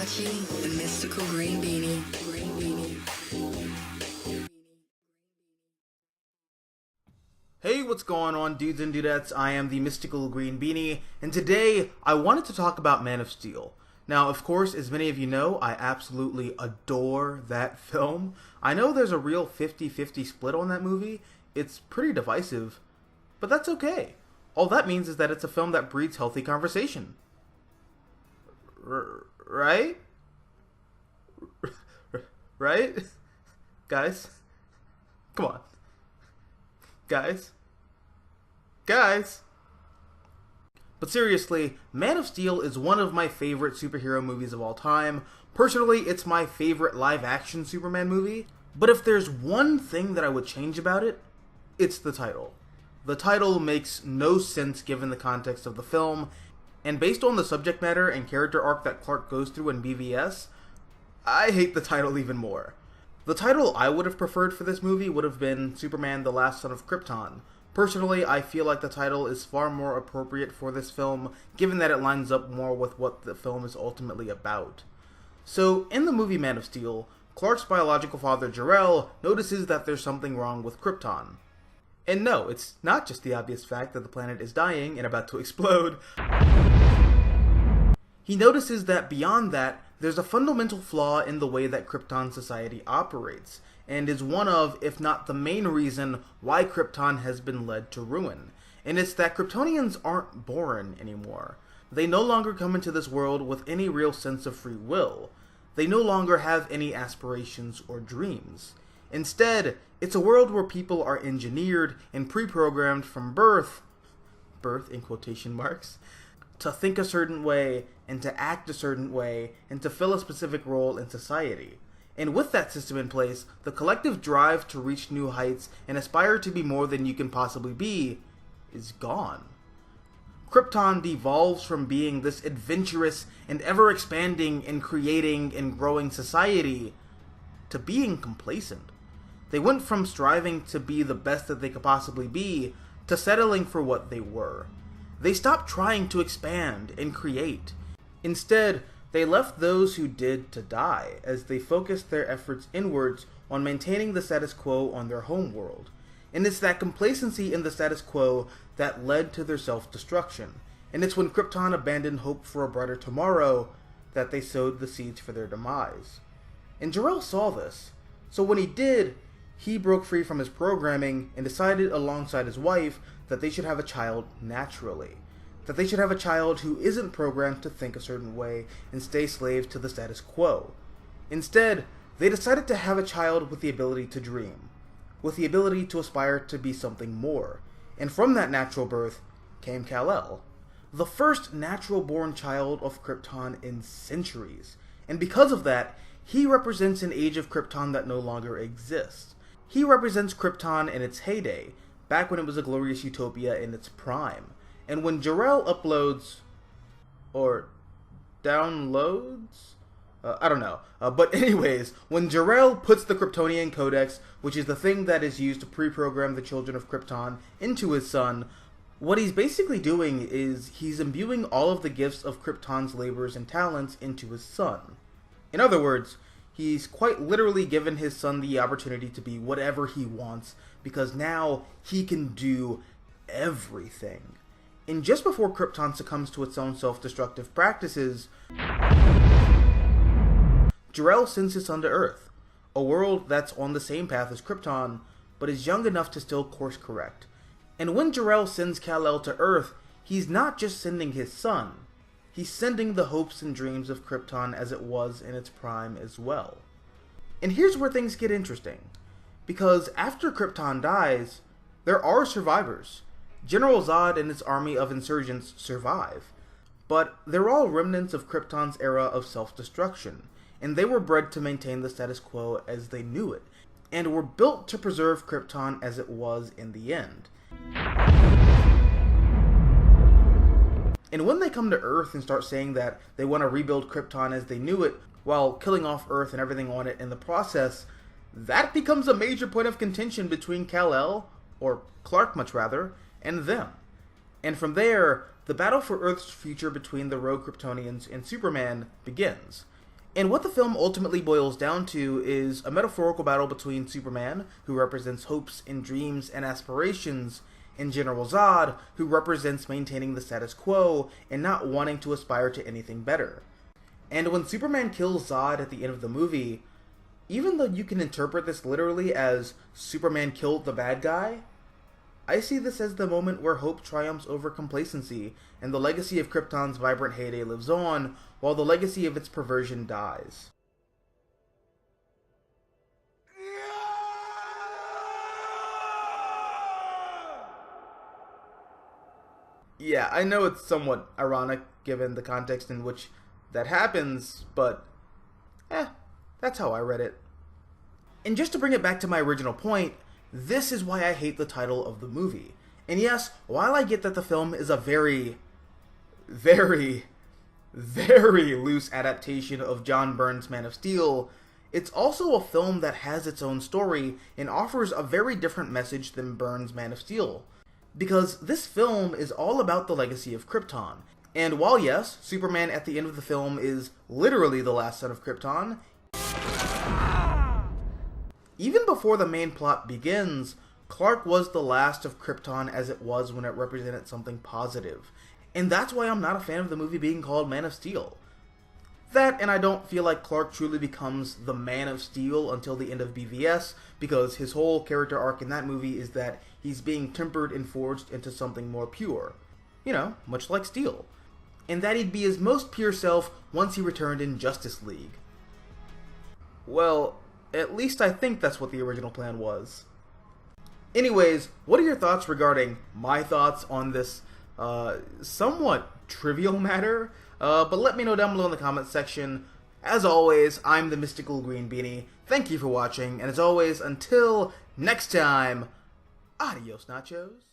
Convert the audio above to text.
watching the mystical green beanie. Hey, what's going on, dudes and dudettes? I am the mystical green beanie, and today I wanted to talk about Man of Steel. Now, of course, as many of you know, I absolutely adore that film. I know there's a real 50-50 split on that movie. It's pretty divisive, but that's okay. All that means is that it's a film that breeds healthy conversation. Right? Right? Guys? Come on. Guys? But seriously, Man of Steel is one of my favorite superhero movies of all time. Personally, it's my favorite live-action Superman movie. But if there's one thing that I would change about it, it's the title. The title makes no sense given the context of the film, and based on the subject matter and character arc that Clark goes through in BVS, I hate the title even more. The title I would have preferred for this movie would have been Superman: The Last Son of Krypton. Personally, I feel like the title is far more appropriate for this film, given that it lines up more with what the film is ultimately about. So, in the movie Man of Steel, Clark's biological father, Jor-el, notices that there's something wrong with Krypton. And no, it's not just the obvious fact that the planet is dying and about to explode. He notices that beyond that, there's a fundamental flaw in the way that Krypton society operates, and is one of, if not the main reason, why Krypton has been led to ruin. And it's that Kryptonians aren't born anymore. They no longer come into this world with any real sense of free will. They no longer have any aspirations or dreams. Instead, it's a world where people are engineered and pre-programmed from birth in quotation marks, to think a certain way, and to act a certain way, and to fill a specific role in society. And with that system in place, the collective drive to reach new heights and aspire to be more than you can possibly be is gone. Krypton devolves from being this adventurous and ever-expanding and creating and growing society to being complacent. They went from striving to be the best that they could possibly be to settling for what they were. They stopped trying to expand and create. Instead, they left those who did to die, as they focused their efforts inwards on maintaining the status quo on their home world. And it's that complacency in the status quo that led to their self-destruction. And it's when Krypton abandoned hope for a brighter tomorrow that they sowed the seeds for their demise. And Jor-el saw this. So when he did, he broke free from his programming and decided alongside his wife that they should have a child naturally. That they should have a child who isn't programmed to think a certain way and stay slaves to the status quo. Instead, they decided to have a child with the ability to dream, with the ability to aspire to be something more. And from that natural birth came Kal-el, the first natural-born child of Krypton in centuries. And because of that, he represents an age of Krypton that no longer exists. He represents Krypton in its heyday, back when it was a glorious utopia in its prime. And when Jor-el uploads, or downloads? I don't know. But anyways, when Jor-el puts the Kryptonian Codex, which is the thing that is used to pre-program the children of Krypton, into his son, what he's basically doing is he's imbuing all of the gifts of Krypton's labors and talents into his son. In other words, he's quite literally given his son the opportunity to be whatever he wants, because now he can do everything. And just before Krypton succumbs to its own self-destructive practices, Jor-el sends his son to Earth, a world that's on the same path as Krypton, but is young enough to still course correct. And when Jor-el sends Kal-el to Earth, he's not just sending his son, he's sending the hopes and dreams of Krypton as it was in its prime as well. And here's where things get interesting, because after Krypton dies, there are survivors. General Zod and his army of insurgents survive, but they're all remnants of Krypton's era of self-destruction, and they were bred to maintain the status quo as they knew it, and were built to preserve Krypton as it was in the end. And when they come to Earth and start saying that they want to rebuild Krypton as they knew it, while killing off Earth and everything on it in the process, that becomes a major point of contention between Kal-el, or Clark much rather, and them. And from there, the battle for Earth's future between the rogue Kryptonians and Superman begins. And what the film ultimately boils down to is a metaphorical battle between Superman, who represents hopes and dreams and aspirations, and General Zod, who represents maintaining the status quo and not wanting to aspire to anything better. And when Superman kills Zod at the end of the movie, even though you can interpret this literally as Superman killed the bad guy, I see this as the moment where hope triumphs over complacency, and the legacy of Krypton's vibrant heyday lives on, while the legacy of its perversion dies. Yeah, I know it's somewhat ironic given the context in which that happens, but that's how I read it. And just to bring it back to my original point, this is why I hate the title of the movie. And yes, while I get that the film is a very, very, very loose adaptation of John Byrne's Man of Steel, it's also a film that has its own story and offers a very different message than Byrne's Man of Steel. Because this film is all about the legacy of Krypton. And while yes, Superman at the end of the film is literally the last son of Krypton, even before the main plot begins, Clark was the last of Krypton as it was when it represented something positive. And that's why I'm not a fan of the movie being called Man of Steel. That, and I don't feel like Clark truly becomes the Man of Steel until the end of BVS, because his whole character arc in that movie is that he's being tempered and forged into something more pure. You know, much like Steel. And that he'd be his most pure self once he returned in Justice League. Well, at least I think that's what the original plan was. Anyways, what are your thoughts regarding my thoughts on this somewhat trivial matter? But let me know down below in the comments section. As always, I'm the Mystical Green Beanie. Thank you for watching, and as always, until next time, adios nachos.